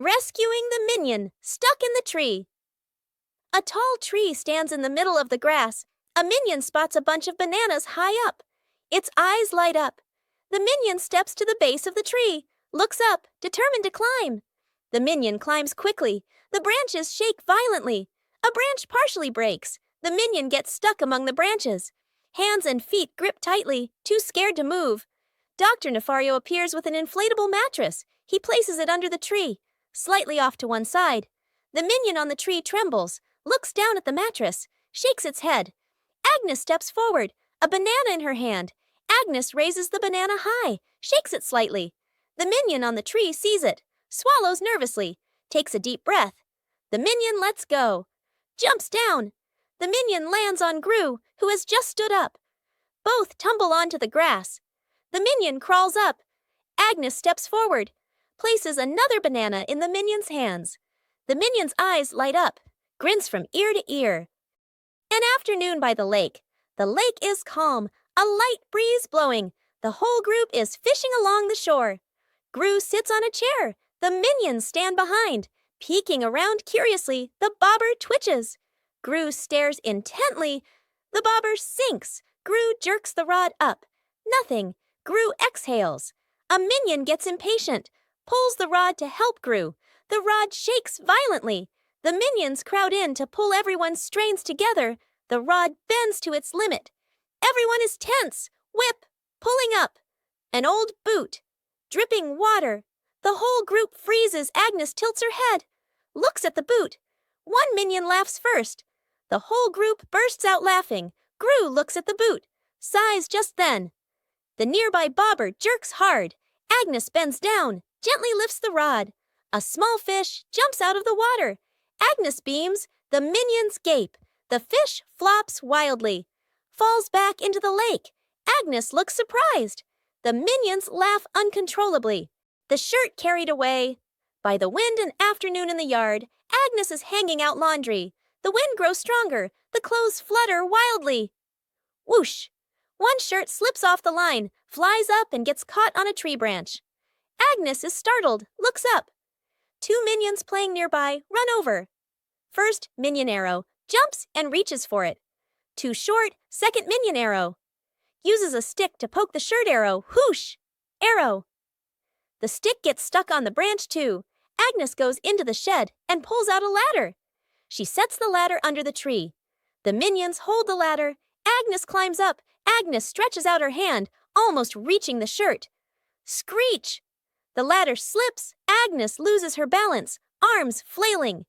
Rescuing the Minion, stuck in the tree. A tall tree stands in the middle of the grass. A minion spots a bunch of bananas high up. Its eyes light up. The minion steps to the base of the tree, looks up, determined to climb. The minion climbs quickly. The branches shake violently. A branch partially breaks. The minion gets stuck among the branches. Hands and feet grip tightly, too scared to move. Dr. Nefario appears with an inflatable mattress. He places it under the tree, slightly off to one side. The minion on the tree trembles, looks down at the mattress, shakes its head. Agnes steps forward, a banana in her hand. Agnes raises the banana high, shakes it slightly. The minion on the tree sees it, swallows nervously, takes a deep breath. The minion lets go, jumps down. The minion lands on Gru, who has just stood up. Both tumble onto the grass. The minion crawls up. Agnes steps forward, places another banana in the minion's hands. The minion's eyes light up, grins from ear to ear. An afternoon by the lake. The lake is calm, a light breeze blowing. The whole group is fishing along the shore. Gru sits on a chair. The minions stand behind. Peeking around curiously, the bobber twitches. Gru stares intently. The bobber sinks. Gru jerks the rod up. Nothing. Gru exhales. A minion gets impatient, pulls the rod to help Gru. The rod shakes violently. The minions crowd in to pull everyone's strains together. The rod bends to its limit. Everyone is tense. Whip, pulling up. An old boot. Dripping water. The whole group freezes. Agnes tilts her head, looks at the boot. One minion laughs first. The whole group bursts out laughing. Gru looks at the boot, sighs just then. The nearby bobber jerks hard. Agnes bends down, gently lifts the rod. A small fish jumps out of the water. Agnes beams. The minions gape. The fish flops wildly, falls back into the lake. Agnes looks surprised. The minions laugh uncontrollably. The shirt carried away. By the wind and afternoon in the yard, Agnes is hanging out laundry. The wind grows stronger. The clothes flutter wildly. Whoosh! One shirt slips off the line, flies up and gets caught on a tree branch. Agnes is startled, looks up. Two minions playing nearby run over. First minion arrow, jumps and reaches for it. Too short, second minion arrow. Uses a stick to poke the shirt arrow, whoosh! Arrow. The stick gets stuck on the branch too. Agnes goes into the shed and pulls out a ladder. She sets the ladder under the tree. The minions hold the ladder. Agnes climbs up. Agnes stretches out her hand, almost reaching the shirt. Screech! The ladder slips. Agnes loses her balance, arms flailing.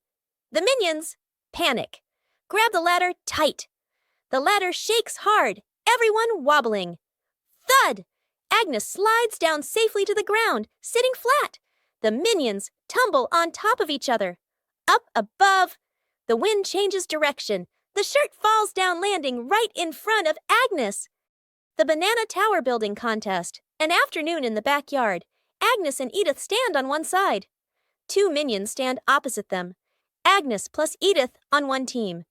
The minions panic. Grab the ladder tight. The ladder shakes hard, everyone wobbling. Thud! Agnes slides down safely to the ground, sitting flat. The minions tumble on top of each other. Up above, the wind changes direction. The shirt falls down, landing right in front of Agnes. The Banana Tower Building Contest. An afternoon in the backyard. Agnes and Edith stand on one side. Two minions stand opposite them. Agnes plus Edith on one team.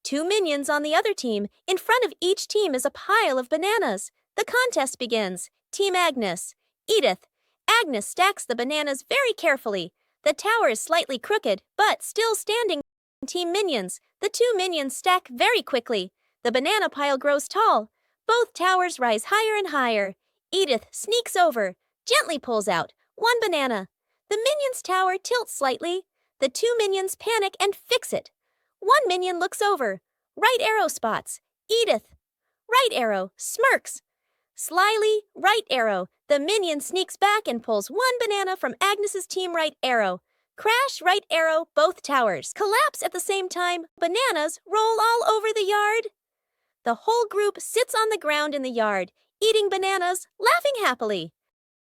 Two minions on the other team. In front of each team is a pile of bananas. The contest begins. Team Agnes. Edith. Agnes stacks the bananas very carefully. The tower is slightly crooked, but still standing. Team Minions. The two minions stack very quickly. The banana pile grows tall. Both towers rise higher and higher. Edith sneaks over, gently pulls out one banana. The minions' tower tilts slightly. The two minions panic and fix it. One minion looks over. Right arrow spots. Edith. Right arrow smirks. Slyly, right arrow. The minion sneaks back and pulls one banana from Agnes's team. Right arrow. Crash, right arrow, both towers collapse at the same time. Bananas roll all over the yard. The whole group sits on the ground in the yard, eating bananas, laughing happily.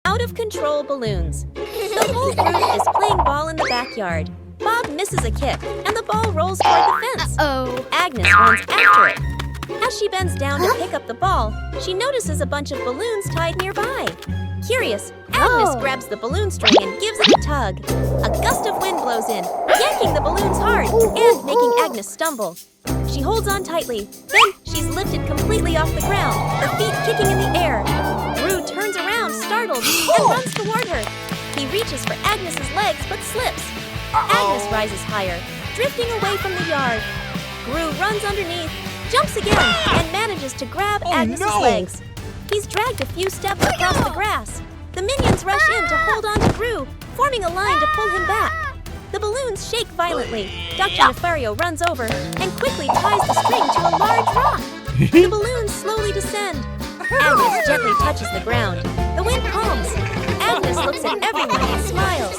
Out of control balloons. The whole group is playing ball in the backyard. Bob misses a kick, and the ball rolls toward the fence. Agnes runs after it. As she bends down to pick up the ball, she notices a bunch of balloons tied nearby. Curious, Agnes grabs the balloon string and gives it a tug. A gust of wind blows in, yanking the balloons hard and making Agnes stumble. She holds on tightly, then she's lifted completely off the ground, her feet kicking in the air. Gru turns around, startled, and runs toward her. He reaches for Agnes's legs but slips. Agnes rises higher, drifting away from the yard. Gru runs underneath, jumps again, and manages to grab Agnes's legs. He's dragged a few steps across the grass. The minions rush in to hold on to Gru, forming a line to pull him back. The balloons shake violently. Dr. Nefario runs over and quickly ties the string to a large rock. The balloons slowly descend. Agnes gently touches the ground. The wind calms. Agnes looks at everyone and smiles.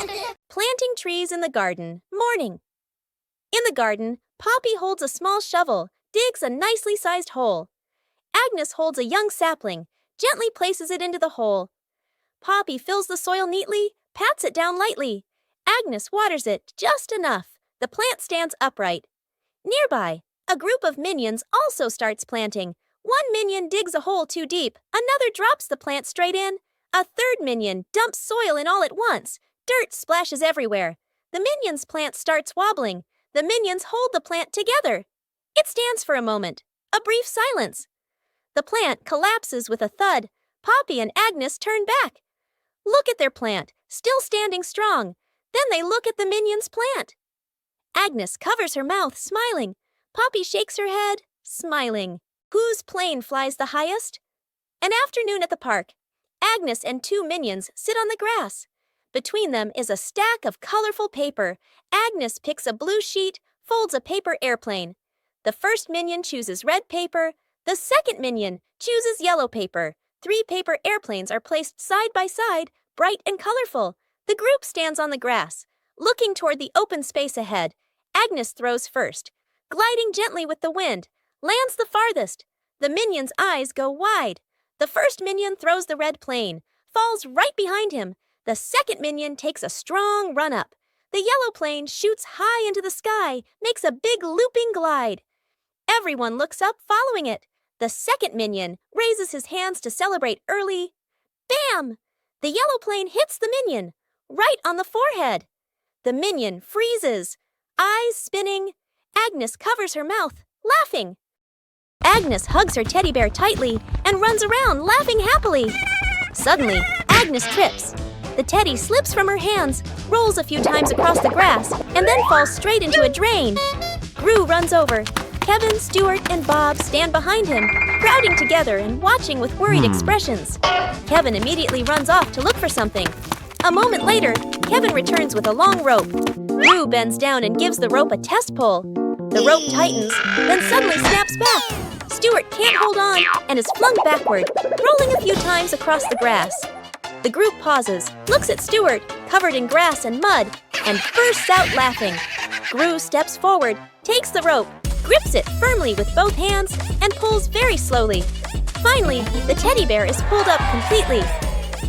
Planting trees in the garden. Morning. In the garden, Poppy holds a small shovel, digs a nicely sized hole. Agnes holds a young sapling, gently places it into the hole. Poppy fills the soil neatly, pats it down lightly. Agnes waters it just enough. The plant stands upright. Nearby, a group of minions also starts planting. One minion digs a hole too deep. Another drops the plant straight in. A third minion dumps soil in all at once. Dirt splashes everywhere. The minion's plant starts wobbling. The minions hold the plant together. It stands for a moment. A brief silence. The plant collapses with a thud. Poppy and Agnes turn back. Look at their plant, still standing strong. Then they look at the minion's plant. Agnes covers her mouth, smiling. Poppy shakes her head, smiling. Whose plane flies the highest? An afternoon at the park. Agnes and two minions sit on the grass. Between them is a stack of colorful paper. Agnes picks a blue sheet, folds a paper airplane. The first minion chooses red paper. The second minion chooses yellow paper. 3 paper airplanes are placed side by side, bright and colorful. The group stands on the grass, looking toward the open space ahead. Agnes throws first, gliding gently with the wind, lands the farthest. The minion's eyes go wide. The first minion throws the red plane, falls right behind him. The second minion takes a strong run up. The yellow plane shoots high into the sky, makes a big looping glide. Everyone looks up, following it. The second minion raises his hands to celebrate early. Bam! The yellow plane hits the minion, right on the forehead. The minion freezes, eyes spinning. Agnes covers her mouth, laughing. Agnes hugs her teddy bear tightly and runs around, laughing happily. Suddenly, Agnes trips. The teddy slips from her hands, rolls a few times across the grass, and then falls straight into a drain. Gru runs over. Kevin, Stuart, and Bob stand behind him, crowding together and watching with worried expressions. Kevin immediately runs off to look for something. A moment later, Kevin returns with a long rope. Gru bends down and gives the rope a test pull. The rope tightens, then suddenly snaps back. Stuart can't hold on and is flung backward, rolling a few times across the grass. The group pauses, looks at Stuart, covered in grass and mud, and bursts out laughing. Gru steps forward, takes the rope, grips it firmly with both hands, and pulls very slowly. Finally, the teddy bear is pulled up completely.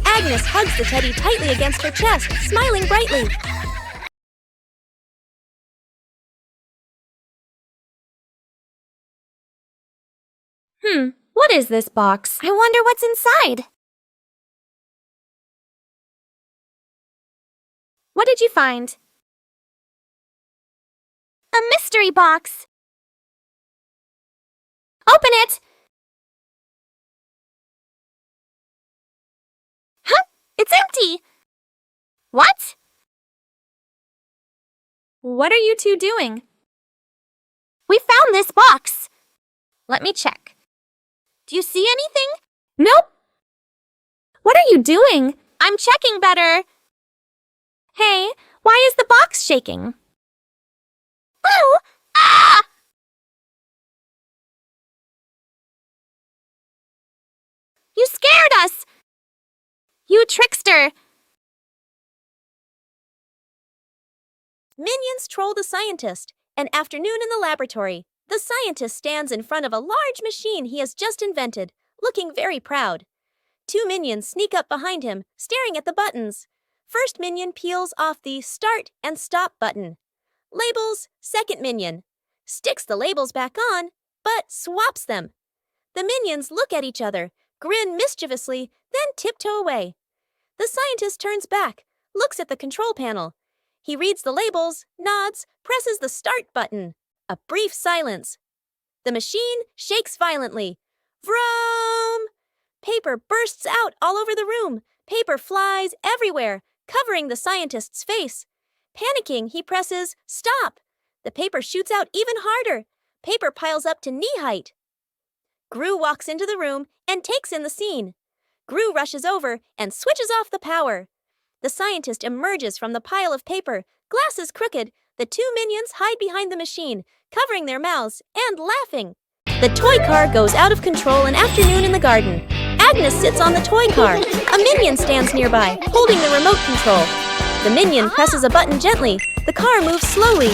Agnes hugs the teddy tightly against her chest, smiling brightly. What is this box? I wonder what's inside. What did you find? A mystery box. Open it! Huh? It's empty. What? What are you two doing? We found this box. Let me check. Do you see anything? Nope. What are you doing? I'm checking better. Hey, why is the box shaking? Oh! Ah! You scared us! You trickster! Minions troll the scientist. An afternoon in the laboratory. The scientist stands in front of a large machine he has just invented, looking very proud. 2 minions sneak up behind him, staring at the buttons. First minion peels off the start and stop button. Labels, second minion. Sticks the labels back on, but swaps them. The minions look at each other, grin mischievously, then tiptoe away. The scientist turns back, looks at the control panel. He reads the labels, nods, presses the start button. A brief silence. The machine shakes violently. Vroom! Paper bursts out all over the room. Paper flies everywhere, covering the scientist's face. Panicking, he presses stop. The paper shoots out even harder. Paper piles up to knee height. Gru walks into the room and takes in the scene. Gru rushes over and switches off the power. The scientist emerges from the pile of paper, glasses crooked. The two minions hide behind the machine, covering their mouths and laughing. The toy car goes out of control an afternoon in the garden. Agnes sits on the toy car. A minion stands nearby, holding the remote control. The minion presses a button gently. The car moves slowly.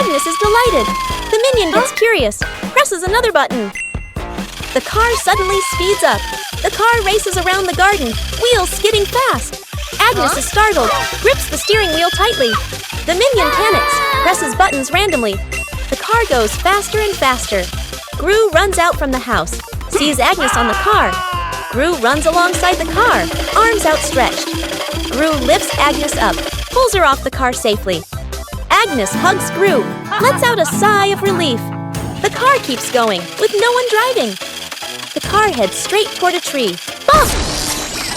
Agnes is delighted. The minion gets curious, presses another button. The car suddenly speeds up. The car races around the garden, wheels skidding fast. Agnes is startled, grips the steering wheel tightly. The minion panics, presses buttons randomly. The car goes faster and faster. Gru runs out from the house, sees Agnes on the car. Gru runs alongside the car, arms outstretched. Gru lifts Agnes up, pulls her off the car safely. Agnes hugs Gru, lets out a sigh of relief. The car keeps going, with no one driving. The car heads straight toward a tree. Bump!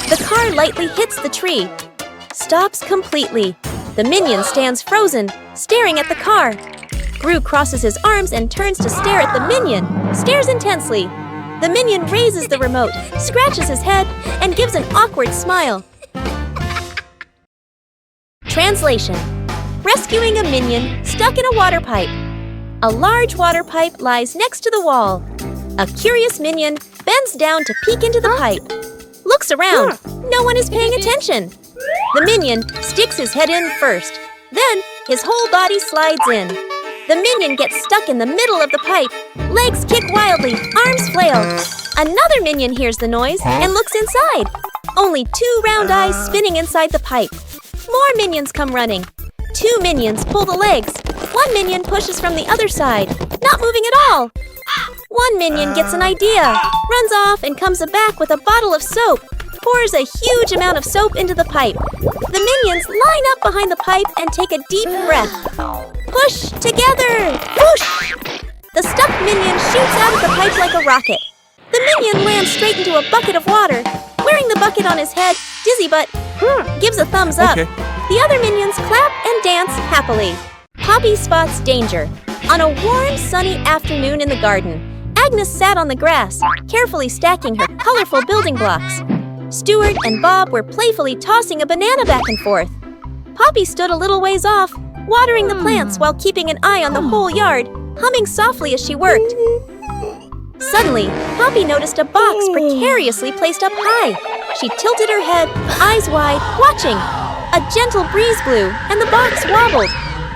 The car lightly hits the tree. Stops completely. The minion stands frozen, staring at the car. Gru crosses his arms and turns to stare at the minion, stares intensely. The minion raises the remote, scratches his head, and gives an awkward smile. Translation: rescuing a minion stuck in a water pipe. A large water pipe lies next to the wall. A curious minion bends down to peek into the pipe. Looks around. No one is paying attention. The minion sticks his head in first. Then his whole body slides in. The minion gets stuck in the middle of the pipe. Legs kick wildly, arms flail. Another minion hears the noise and looks inside. Only two round eyes spinning inside the pipe. More minions come running. Two minions pull the legs. One minion pushes from the other side, not moving at all. One minion gets an idea, runs off and comes back with a bottle of soap, pours a huge amount of soap into the pipe. The minions line up behind the pipe and take a deep breath. Push together! Whoosh! The stuck minion shoots out of the pipe like a rocket. The minion lands straight into a bucket of water. Wearing the bucket on his head, dizzy but gives a thumbs up. Okay. The other minions clap and dance happily. Poppy spots danger. On a warm, sunny afternoon in the garden, Agnes sat on the grass, carefully stacking her colorful building blocks. Stuart and Bob were playfully tossing a banana back and forth. Poppy stood a little ways off, watering the plants while keeping an eye on the whole yard, humming softly as she worked. Suddenly, Poppy noticed a box precariously placed up high. She tilted her head, eyes wide, watching. A gentle breeze blew, and the box wobbled.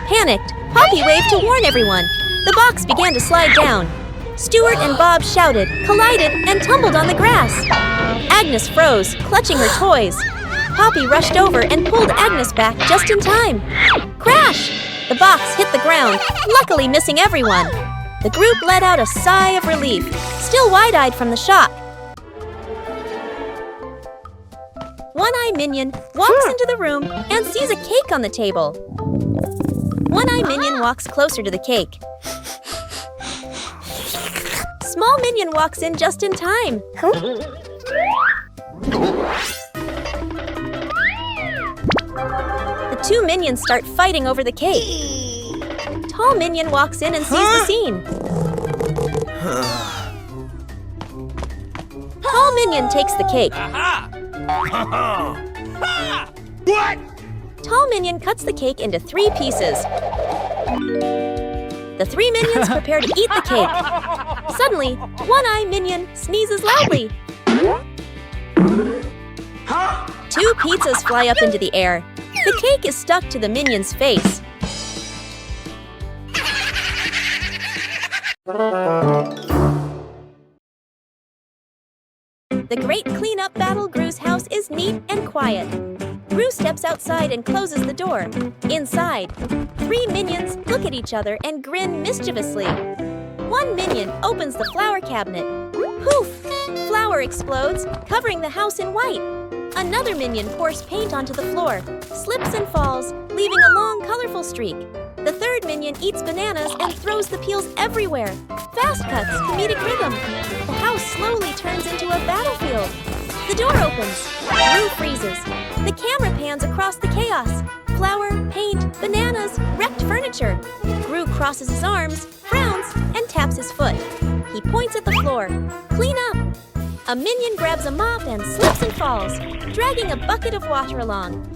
Panicked, Poppy waved to warn everyone. The box began to slide down. Stuart and Bob shouted, collided, and tumbled on the grass. Agnes froze, clutching her toys. Poppy rushed over and pulled Agnes back just in time. Crash! The box hit the ground, luckily missing everyone. The group let out a sigh of relief, still wide-eyed from the shock. One-Eye Minion walks into the room and sees a cake on the table. One-Eye Minion walks closer to the cake. Small Minion walks in just in time. The two minions start fighting over the cake. Tall Minion walks in and sees the scene. Tall Minion takes the cake. What? Tall Minion cuts the cake into 3 pieces. The 3 minions prepare to eat the cake. Suddenly, One-Eye Minion sneezes loudly. 2 pizzas fly up into the air. The cake is stuck to the minion's face. The great cleanup battle Gru's house is neat and quiet. Gru steps outside and closes the door. Inside, 3 minions look at each other and grin mischievously. One minion opens the flower cabinet. Poof! Flour explodes, covering the house in white. Another minion pours paint onto the floor, slips and falls, leaving a long, colorful streak. The third minion eats bananas and throws the peels everywhere. Fast cuts, comedic rhythm. The house slowly turns into a battlefield. The door opens. Gru freezes. The camera pans across the chaos. Flour, paint, bananas, wrecked furniture. Gru crosses his arms, frowns, and taps his foot. He points at the floor. Clean up! A minion grabs a mop and slips and falls, dragging a bucket of water along.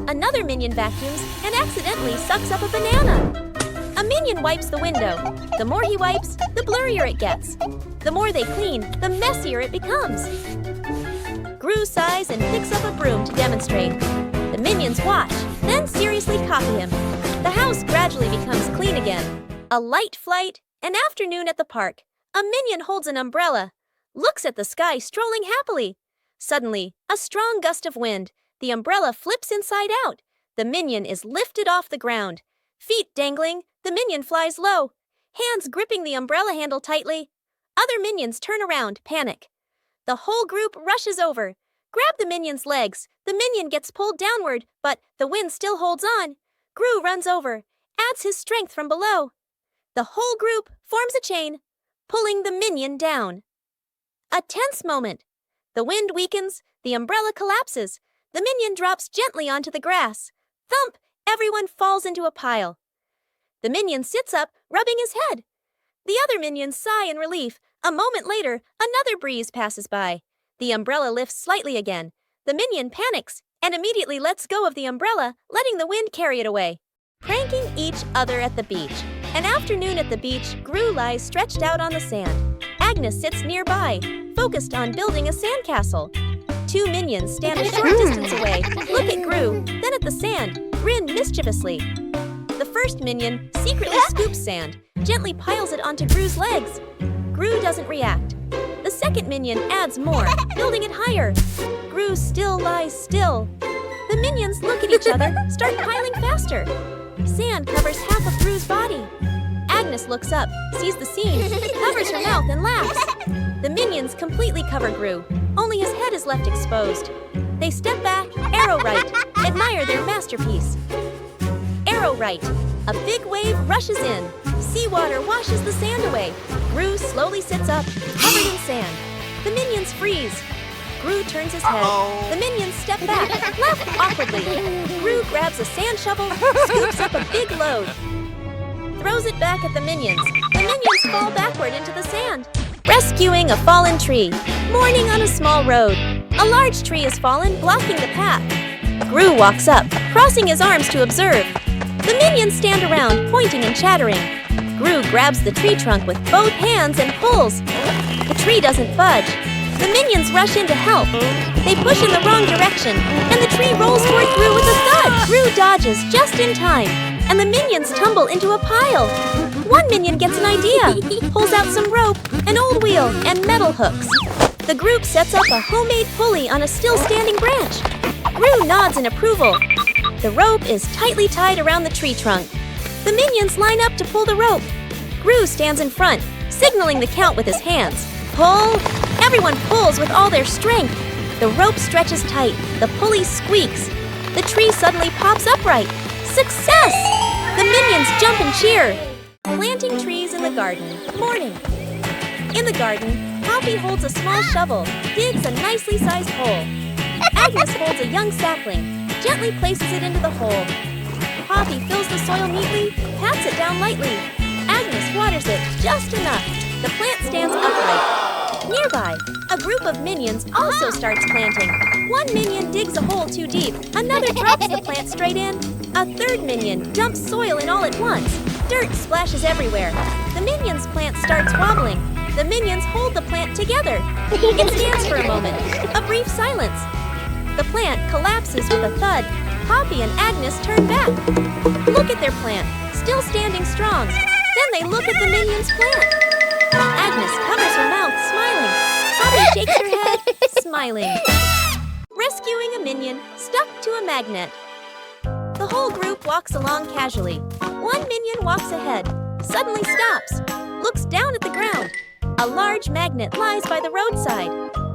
Another minion vacuums and accidentally sucks up a banana. A minion wipes the window. The more he wipes, the blurrier it gets. The more they clean, the messier it becomes. Gru sighs and picks up a broom to demonstrate. The minions watch, then seriously copy him. The house gradually becomes clean again. A light flight, an afternoon at the park. A minion holds an umbrella, looks at the sky strolling happily. Suddenly, a strong gust of wind. The umbrella flips inside out. The minion is lifted off the ground. Feet dangling, the minion flies low, hands gripping the umbrella handle tightly. Other minions turn around, panic. The whole group rushes over. Grab the minion's legs. The minion gets pulled downward, but the wind still holds on. Gru runs over, adds his strength from below. The whole group forms a chain, pulling the minion down. A tense moment. The wind weakens, the umbrella collapses. The minion drops gently onto the grass. Thump! Everyone falls into a pile. The minion sits up, rubbing his head. The other minions sigh in relief. A moment later, another breeze passes by. The umbrella lifts slightly again. The minion panics and immediately lets go of the umbrella, letting the wind carry it away. Pranking each other at the beach. An afternoon at the beach, Gru lies stretched out on the sand. Agnes sits nearby, focused on building a sandcastle. Two minions stand a short distance away, look at Gru, then at the sand, grin mischievously. The first minion secretly scoops sand, gently piles it onto Gru's legs. Gru doesn't react. The second minion adds more, building it higher. Gru still lies still. The minions look at each other, start piling faster. Sand covers half of Gru's body. Agnes looks up, sees the scene, covers her mouth and laughs. The minions completely cover Gru. Only his head is left exposed. They step back, arrow right, admire their masterpiece. Arrow right. A big wave rushes in. Seawater washes the sand away. Gru slowly sits up, covered in sand. The minions freeze. Gru turns his head. The minions step back, laugh awkwardly. Gru grabs a sand shovel, scoops up a big load. Throws it back at the minions. The minions fall backward into the sand. Rescuing a fallen tree. Morning on a small road. A large tree has fallen, blocking the path. Gru walks up, crossing his arms to observe. The minions stand around, pointing and chattering. Gru grabs the tree trunk with both hands and pulls. The tree doesn't budge. The minions rush in to help. They push in the wrong direction, and the tree rolls toward Gru with a thud. Gru dodges just in time, and the minions tumble into a pile. One minion gets an idea, pulls out some rope, an old wheel, and metal hooks. The group sets up a homemade pulley on a still-standing branch. Gru nods in approval. The rope is tightly tied around the tree trunk. The minions line up to pull the rope. Gru stands in front, signaling the count with his hands. Pull! Everyone pulls with all their strength. The rope stretches tight. The pulley squeaks. The tree suddenly pops upright. Success! The minions jump and cheer. Planting trees in the garden. Morning. In the garden, Poppy holds a small shovel, digs a nicely sized hole. Agnes holds a young sapling, gently places it into the hole. Poppy fills the soil neatly, pats it down lightly. Agnes waters it just enough. The plant stands upright. Nearby, a group of minions also starts planting. One minion digs a hole too deep. Another drops the plant straight in. A third minion dumps soil in all at once. Dirt splashes everywhere. The minion's plant starts wobbling. The minions hold the plant together. It stands for a moment. A brief silence. The plant collapses with a thud. Poppy and Agnes turn back. Look at their plant, still standing strong. Then they look at the minion's plant. Agnes covers her mouth, smiling. Poppy shakes her head, smiling. Rescuing a minion stuck to a magnet. The whole group walks along casually. One minion walks ahead, suddenly stops, looks down at the ground. A large magnet lies by the roadside.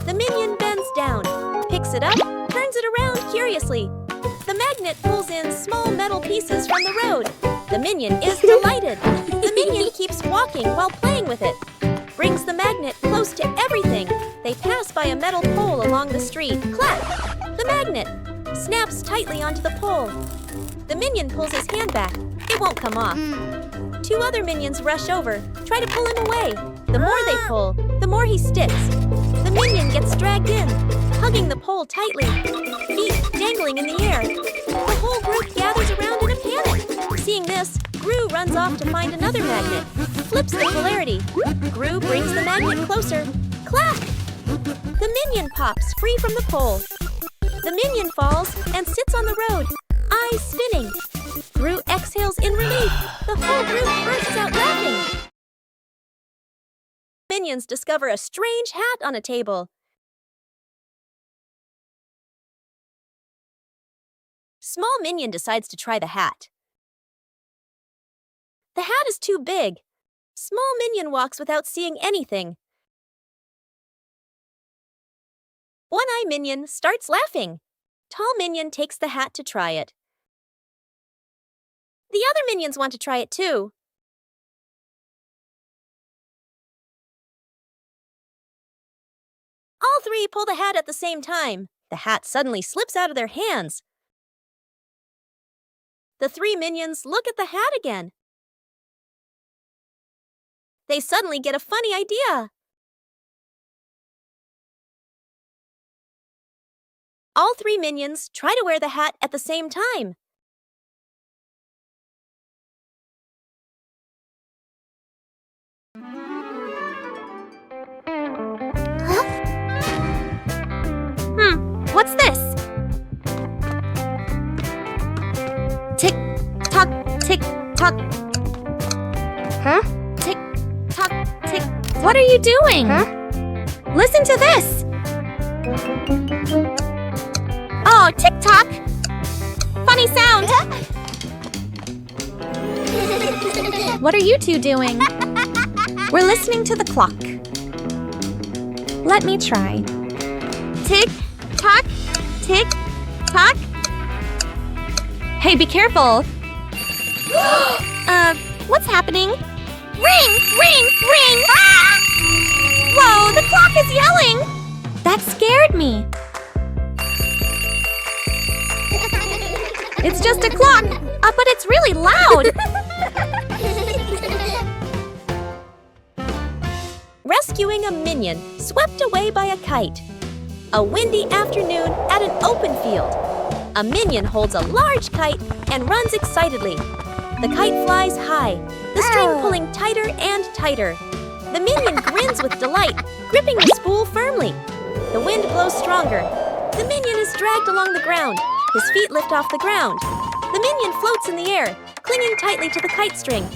The minion bends down, picks it up, turns it around curiously. The magnet pulls in small metal pieces from the road. The minion is delighted. The minion keeps walking while playing with it. Brings the magnet close to everything. They pass by a metal pole along the street. Clap! The magnet snaps tightly onto the pole. The minion pulls his hand back. It won't come off. Two other minions rush over, try to pull him away. The more they pull, the more he sticks. The minion gets dragged in, hugging the pole tightly, feet dangling in the air. The whole group gathers around in a panic. Seeing this, Gru runs off to find another magnet, flips the polarity. Gru brings the magnet closer. Clack! The minion pops free from the pole. The minion falls and sits on the road, eyes spinning. Gru exhales in relief. The whole group bursts out laughing. Minions discover a strange hat on a table. Small minion decides to try the hat. The hat is too big. Small minion walks without seeing anything. One-eye minion starts laughing. Tall minion takes the hat to try it. The other minions want to try it too. All three pull the hat at the same time. The hat suddenly slips out of their hands. The three minions look at the hat again. They suddenly get a funny idea. All three minions try to wear the hat at the same time. What's this? Tick, tock, tick, tock. Huh? Tick, tock, tick. What are you doing? Huh? Listen to this. Oh, tick tock. Funny sound. What are you two doing? We're listening to the clock. Let me try. Tick, tock, tick, tock. Hey, be careful. What's happening? Ring, ring, ring! Ah! Whoa, the clock is yelling! That scared me. It's just a clock, but it's really loud. Rescuing a minion swept away by a kite. A windy afternoon at an open field. A minion holds a large kite and runs excitedly. The kite flies high, the string pulling tighter and tighter. The minion grins with delight, gripping the spool firmly. The wind blows stronger. The minion is dragged along the ground. His feet lift off the ground. The minion floats in the air, clinging tightly to the kite string.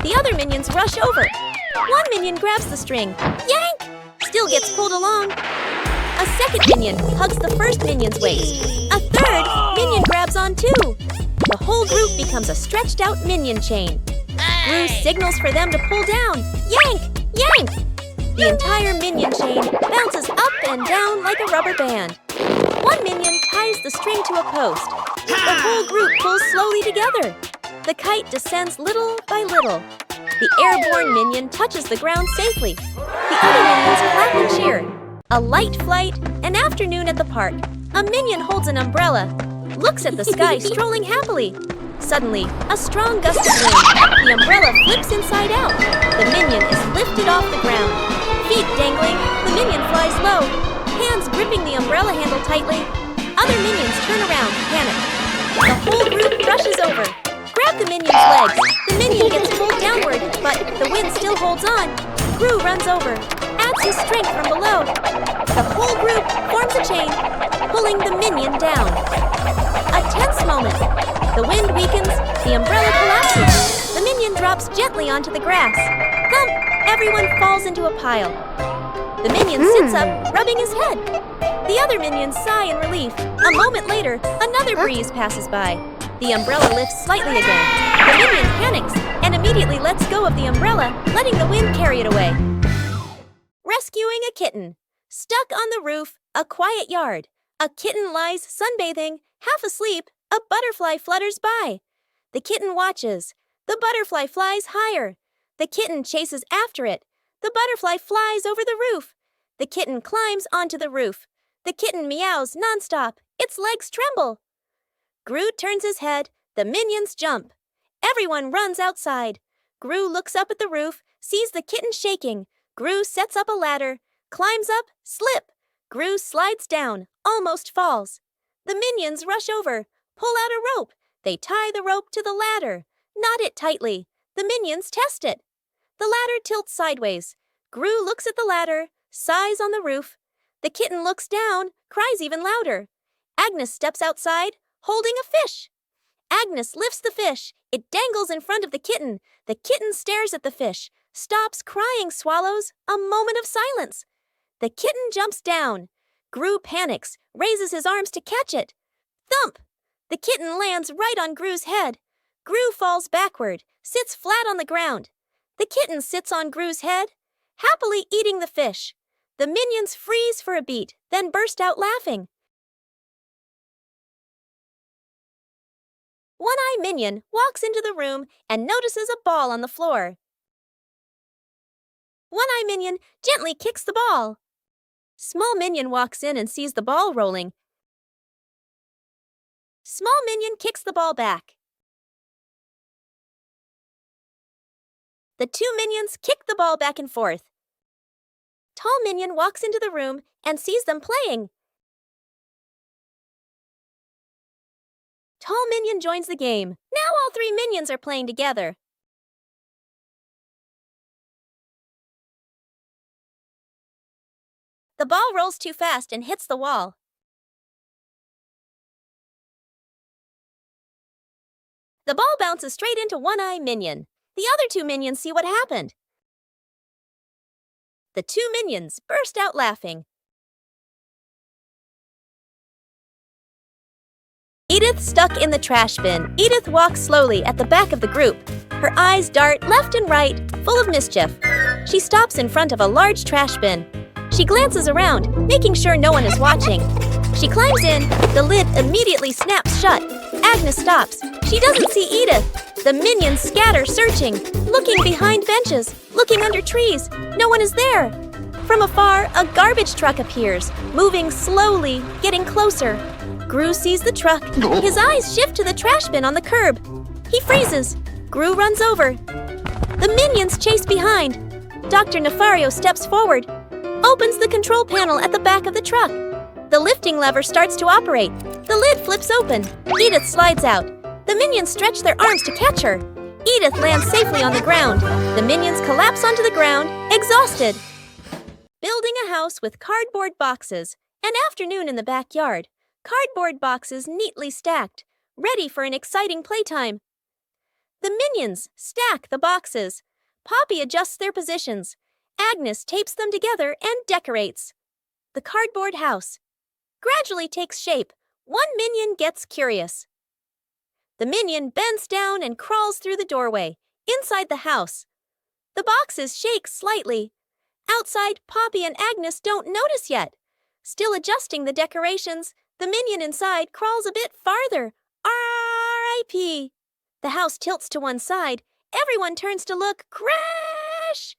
The other minions rush over. One minion grabs the string. Yank! Still gets pulled along. A second minion hugs the first minion's waist. A third minion grabs on too. The whole group becomes a stretched out minion chain. Gru signals for them to pull down. Yank! Yank! The entire minion chain bounces up and down like a rubber band. One minion ties the string to a post. The whole group pulls slowly together. The kite descends little by little. The airborne minion touches the ground safely. The other minions clap and cheer. A light flight, an afternoon at the park. A minion holds an umbrella, looks at the sky strolling happily. Suddenly, a strong gust of wind. The umbrella flips inside out. The minion is lifted off the ground. Feet dangling, the minion flies low. Hands gripping the umbrella handle tightly. Other minions turn around, panicked. The whole group rushes over. Grab the minion's legs. The minion gets pulled downward, but the wind still holds on. Gru runs over, adds his strength from below. The whole group forms a chain, pulling the minion down. A tense moment. The wind weakens, the umbrella collapses. The minion drops gently onto the grass. Thump! Everyone falls into a pile. The minion sits up, rubbing his head. The other minions sigh in relief. A moment later, another breeze passes by. The umbrella lifts slightly again. The minion panics and immediately lets go of the umbrella, letting the wind carry it away. Rescuing a kitten. Stuck on the roof, a quiet yard. A kitten lies sunbathing, half asleep. A butterfly flutters by. The kitten watches. The butterfly flies higher. The kitten chases after it. The butterfly flies over the roof. The kitten climbs onto the roof. The kitten meows nonstop. Its legs tremble. Gru turns his head. The minions jump. Everyone runs outside. Gru looks up at the roof, sees the kitten shaking. Gru sets up a ladder, climbs up, slip. Gru slides down, almost falls. The minions rush over, pull out a rope. They tie the rope to the ladder, knot it tightly. The minions test it. The ladder tilts sideways. Gru looks at the ladder, sighs on the roof. The kitten looks down, cries even louder. Agnes steps outside, holding a fish. Agnes lifts the fish. It dangles in front of the kitten. The kitten stares at the fish, stops crying, swallows. A moment of silence. The kitten jumps down. Gru panics, raises his arms to catch it. Thump! The kitten lands right on Gru's head. Gru falls backward, sits flat on the ground. The kitten sits on Gru's head, happily eating the fish. The minions freeze for a beat, then burst out laughing. One-Eye Minion walks into the room and notices a ball on the floor. One-Eye Minion gently kicks the ball. Small Minion walks in and sees the ball rolling. Small Minion kicks the ball back. The two minions kick the ball back and forth. Tall Minion walks into the room and sees them playing. Tall Minion joins the game. Now all three minions are playing together. The ball rolls too fast and hits the wall. The ball bounces straight into One-Eye Minion. The other two minions see what happened. The two minions burst out laughing. Edith stuck in the trash bin. Edith walks slowly at the back of the group. Her eyes dart left and right, full of mischief. She stops in front of a large trash bin. She glances around, making sure no one is watching. She climbs in. The lid immediately snaps shut. Agnes stops. She doesn't see Edith. The minions scatter, searching, looking behind benches, looking under trees. No one is there. From afar, a garbage truck appears, moving slowly, getting closer. Gru sees the truck. His eyes shift to the trash bin on the curb. He freezes. Gru runs over. The minions chase behind. Dr. Nefario steps forward, opens the control panel at the back of the truck. The lifting lever starts to operate. The lid flips open. Edith slides out. The minions stretch their arms to catch her. Edith lands safely on the ground. The minions collapse onto the ground, exhausted. Building a house with cardboard boxes. An afternoon in the backyard. Cardboard boxes neatly stacked, ready for an exciting playtime. The minions stack the boxes. Poppy adjusts their positions. Agnes tapes them together and decorates. The cardboard house gradually takes shape. One minion gets curious. The minion bends down and crawls through the doorway, inside the house. The boxes shake slightly. Outside, Poppy and Agnes don't notice yet. Still adjusting the decorations, the minion inside crawls a bit farther. R.I.P. The house tilts to one side. Everyone turns to look. Crash!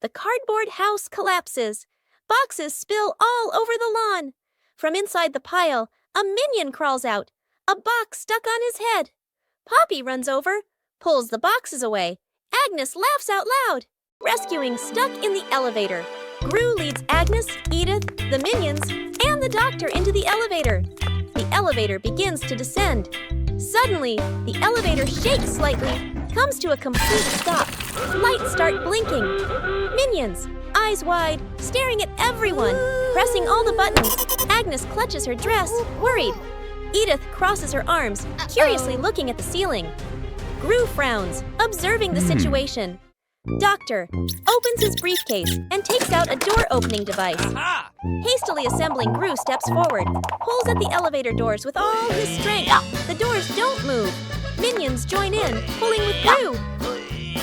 The cardboard house collapses. Boxes spill all over the lawn. From inside the pile, a minion crawls out. A box stuck on his head. Poppy runs over, pulls the boxes away. Agnes laughs out loud. Rescuing stuck in the elevator. Gru leads Agnes, Edith, the minions, and the doctor into the elevator. The elevator begins to descend. Suddenly, the elevator shakes slightly, comes to a complete stop. Lights start blinking. Minions, eyes wide, staring at everyone, pressing all the buttons. Agnes clutches her dress, worried. Edith crosses her arms, curiously looking at the ceiling. Gru frowns, observing the situation. Doctor opens his briefcase and takes out a door-opening device. Hastily assembling, Gru steps forward, pulls at the elevator doors with all his strength. The doors don't move. Minions join in, pulling with Gru.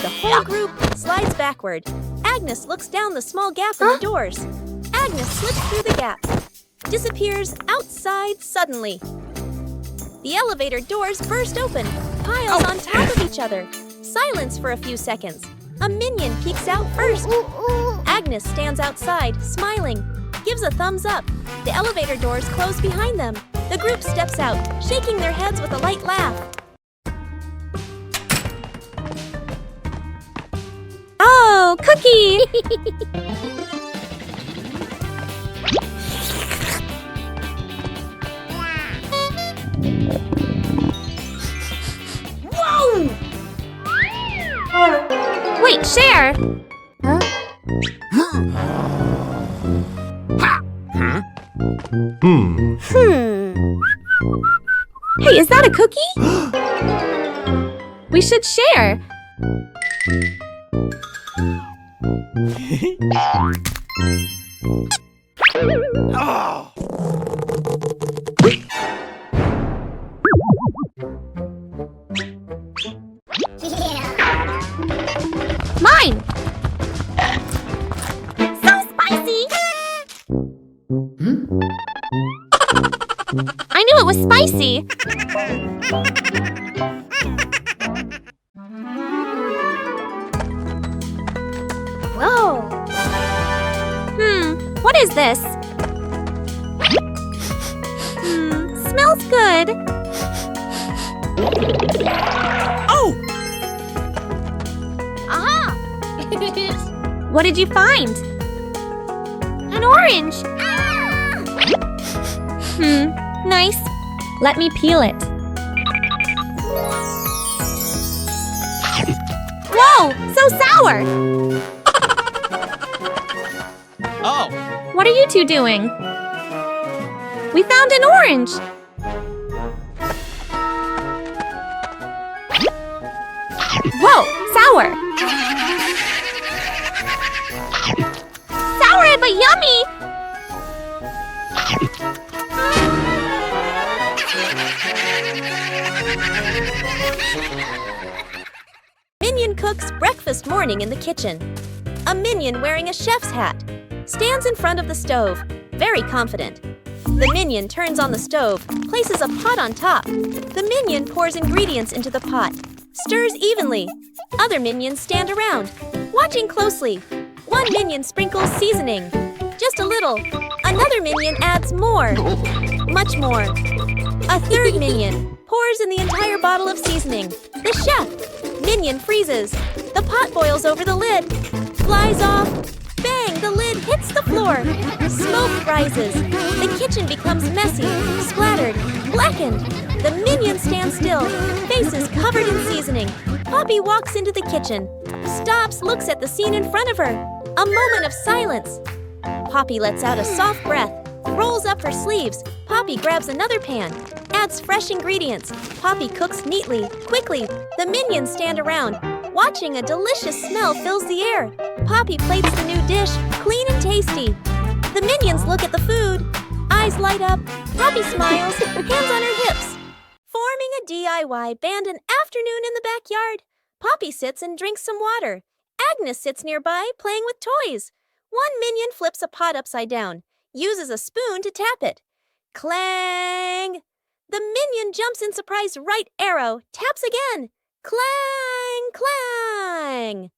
The whole group slides backward. Agnes looks down the small gap in the doors. Agnes slips through the gap, disappears outside suddenly. The elevator doors burst open, piles on top of each other. Silence for a few seconds. A minion peeks out first. Agnes stands outside, smiling, gives a thumbs up. The elevator doors close behind them. The group steps out, shaking their heads with a light laugh. cookie! Whoa! Wait, share! Huh? Hey, is that a cookie? We should share. Oh. Mine! So spicy! I knew it was spicy. Whoa! What is this? Smells good. Oh! Aha! What did you find? An orange. Nice. Let me peel it. Whoa, so sour. Oh! What are you two doing? We found an orange. Whoa, sour. Sour but yummy. Minion cooks breakfast morning in the kitchen. A minion wearing a chef's hat stands in front of the stove, very confident. The minion turns on the stove, places a pot on top. The minion pours ingredients into the pot, stirs evenly. Other minions stand around, watching closely. One minion sprinkles seasoning, just a little. Another minion adds more, much more. A third minion pours in the entire bottle of seasoning. The chef minion freezes. The pot boils over the lid, flies off. Bang! The lid hits the floor. Smoke rises. The kitchen becomes messy, splattered, blackened. The minion stands still, faces covered in seasoning. Poppy walks into the kitchen, stops, looks at the scene in front of her. A moment of silence. Poppy lets out a soft breath, rolls up her sleeves. Poppy grabs another pan, adds fresh ingredients. Poppy cooks neatly, quickly. The minions stand around, watching. A delicious smell fills the air. Poppy plates the new dish, clean and tasty. The minions look at the food. Eyes light up. Poppy smiles, hands on her hips. Forming a DIY band an afternoon in the backyard. Poppy sits and drinks some water. Agnes sits nearby, playing with toys. One minion flips a pot upside down, uses a spoon to tap it. Clang! The minion jumps in surprise right arrow, taps again. Clang! Clang!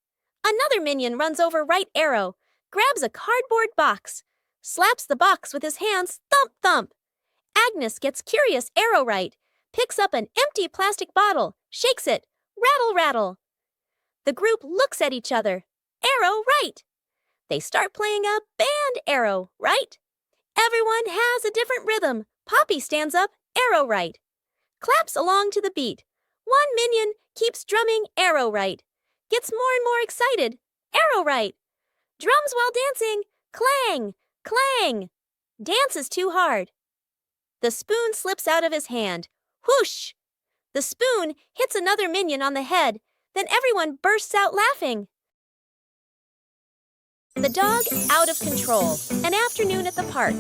Another minion runs over right arrow, grabs a cardboard box, slaps the box with his hands, thump thump. Agnes gets curious arrow right, picks up an empty plastic bottle, shakes it, rattle rattle. The group looks at each other, arrow right. They start playing a band arrow right. Everyone has a different rhythm. Poppy stands up, arrow right. Claps along to the beat. One minion keeps drumming arrow right. Gets more and more excited, arrow right. Drums while dancing, clang, clang. Dances too hard. The spoon slips out of his hand. Whoosh! The spoon hits another minion on the head. Then everyone bursts out laughing. The dog out of control. An afternoon at the park.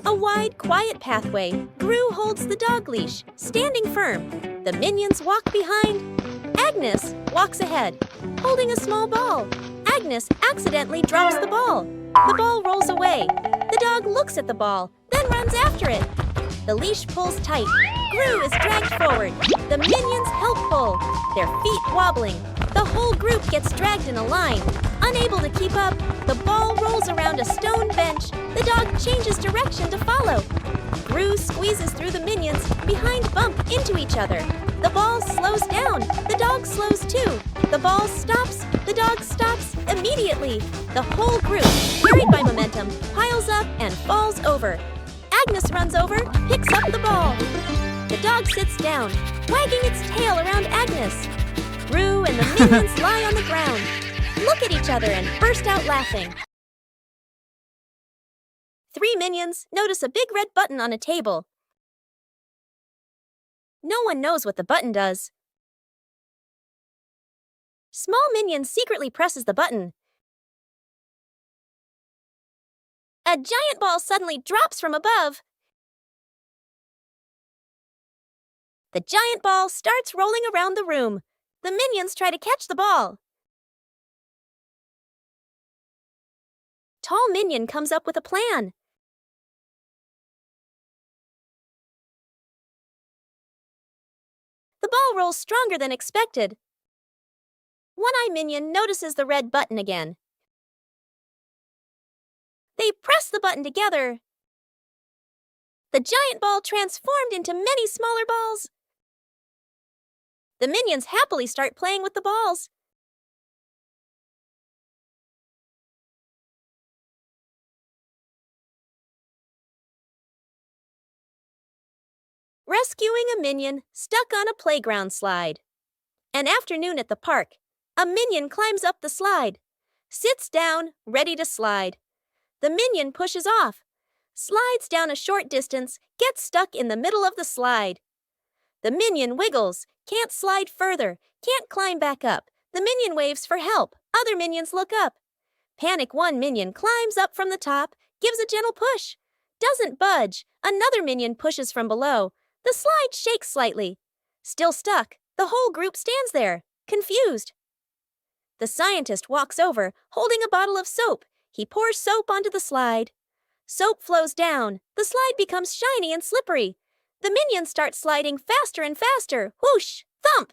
A wide, quiet pathway. Gru holds the dog leash, standing firm. The minions walk behind. Agnes walks ahead, holding a small ball. Agnes accidentally drops the ball. The ball rolls away. The dog looks at the ball, then runs after it. The leash pulls tight. Gru is dragged forward. The minions help pull, their feet wobbling. The whole group gets dragged in a line. Unable to keep up, the ball rolls around a stone bench. The dog changes direction to follow. Gru squeezes through the minions, behind bump into each other. The ball slows down. The dog slows too. The ball stops. The dog stops. immediately. The whole group, carried by momentum, piles up and falls over. Agnes runs over, picks up the ball. The dog sits down, wagging its tail around Agnes. Gru and the minions lie on the ground, look at each other and burst out laughing. 3 minions notice a big red button on a table. No one knows what the button does. Small minion secretly presses the button. A giant ball suddenly drops from above. The giant ball starts rolling around the room. The minions try to catch the ball. Tall Minion comes up with a plan. The ball rolls stronger than expected. One-Eye Minion notices the red button again. They press the button together. The giant ball transformed into many smaller balls. The minions happily start playing with the balls. Rescuing a minion stuck on a playground slide. An afternoon at the park. A minion climbs up the slide, sits down, ready to slide. The minion pushes off, slides down a short distance, gets stuck in the middle of the slide. The minion wiggles, can't slide further, can't climb back up. The minion waves for help. Other minions look up. Panic one minion climbs up from the top, gives a gentle push. Doesn't budge. Another minion pushes from below. The slide shakes slightly. Still stuck, the whole group stands there, confused. The scientist walks over, holding a bottle of soap. He pours soap onto the slide. Soap flows down. The slide becomes shiny and slippery. The minion starts sliding faster and faster. Whoosh! Thump!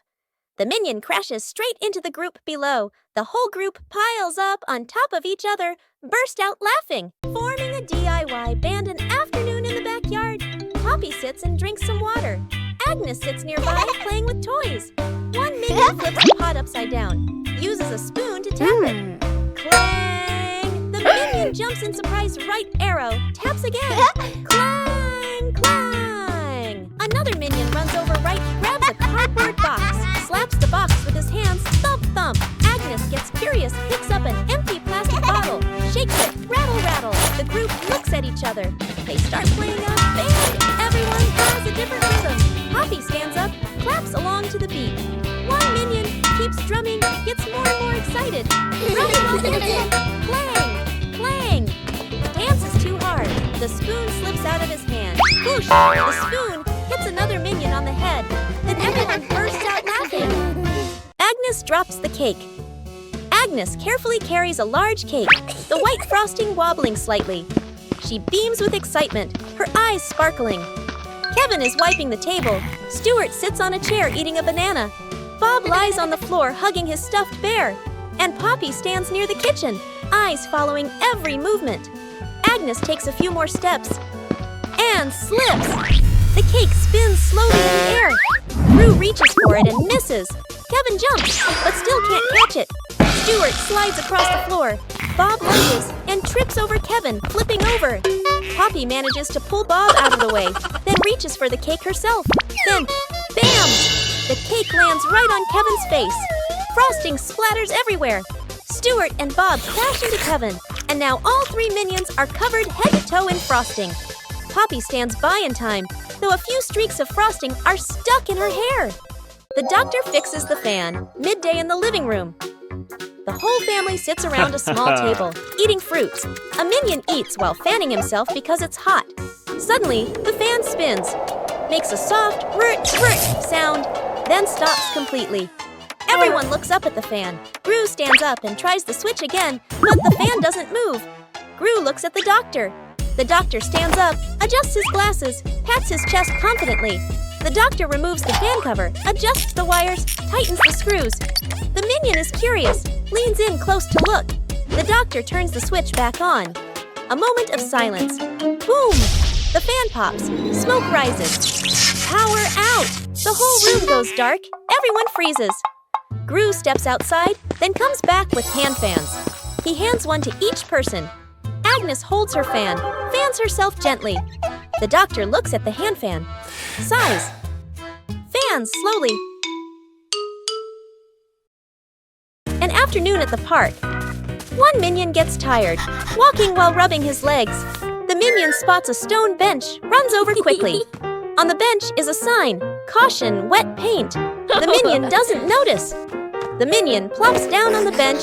The minion crashes straight into the group below. The whole group piles up on top of each other, burst out laughing. Forming a DIY band an afternoon in the backyard. Poppy sits and drinks some water. Agnes sits nearby playing with toys. One minion flips the pot upside down, uses a spoon to tap it. Clang! The minion jumps in surprise right arrow, taps again. Clang! Clang! Another minion runs over right, grabs a cardboard box, slaps the box with his hands, thump thump. Agnes gets curious, picks up an empty plastic bottle, shakes it, rattle rattle. The group looks at each other. They start playing a band. Everyone has a different rhythm. Poppy stands up, claps along to the beat. One minion keeps drumming, gets more and more excited. Drumming while dancing. Clang! Clang! The dance is too hard. The spoon slips out of his hand. Whoosh! The spoon hits another minion on the head. Then everyone bursts out laughing. Agnes drops the cake. Agnes carefully carries a large cake, the white frosting wobbling slightly. She beams with excitement, her eyes sparkling. Kevin is wiping the table. Stuart sits on a chair eating a banana. Bob lies on the floor hugging his stuffed bear. And Poppy stands near the kitchen, eyes following every movement. Agnes takes a few more steps and slips. The cake spins slowly in the air. Rue reaches for it and misses. Kevin jumps, but still can't catch it. Stuart slides across the floor. Bob lunges and trips over Kevin, flipping over. Poppy manages to pull Bob out of the way, then reaches for the cake herself. Then, bam! The cake lands right on Kevin's face. Frosting splatters everywhere. Stuart and Bob crash into Kevin, and now all 3 minions are covered head to toe in frosting. Poppy stands by in time, though a few streaks of frosting are stuck in her hair. The doctor fixes the fan, midday in the living room. The whole family sits around a small table, eating fruits. A minion eats while fanning himself because it's hot. Suddenly, the fan spins, makes a soft rrt sound, then stops completely. Everyone looks up at the fan. Gru stands up and tries the switch again, but the fan doesn't move. Gru looks at the doctor. The doctor stands up, adjusts his glasses, pats his chest confidently. The doctor removes the fan cover, adjusts the wires, tightens the screws. The minion is curious, leans in close to look. The doctor turns the switch back on. A moment of silence. Boom! The fan pops. Smoke rises. Power out! The whole room goes dark. Everyone freezes. Gru steps outside, then comes back with hand fans. He hands one to each person. Agnes holds her fan, fans herself gently. The doctor looks at the hand fan, sighs, fans slowly. An afternoon at the park. One minion gets tired, walking while rubbing his legs. The minion spots a stone bench, runs over quickly. On the bench is a sign, "Caution, wet paint." The minion doesn't notice. The minion plops down on the bench,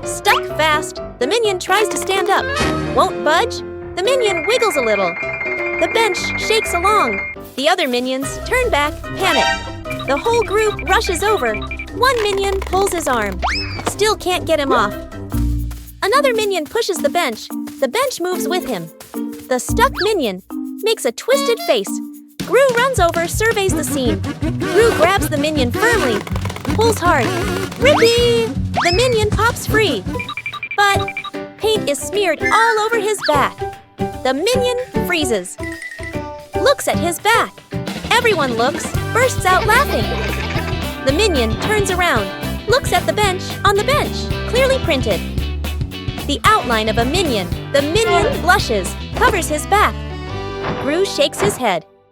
stuck fast. The minion tries to stand up, won't budge. The minion wiggles a little. The bench shakes along. The other minions turn back, panic. The whole group rushes over. One minion pulls his arm, still can't get him off. Another minion pushes the bench. The bench moves with him. The stuck minion makes a twisted face. Gru runs over, surveys the scene. Gru grabs the minion firmly, pulls hard. Rippee! The minion pops free. But paint is smeared all over his back. The minion freezes. Looks at his back. Everyone looks, bursts out laughing. The minion turns around, looks at the bench, on the bench, clearly printed. The outline of a minion. The minion blushes, covers his back. Gru shakes his head.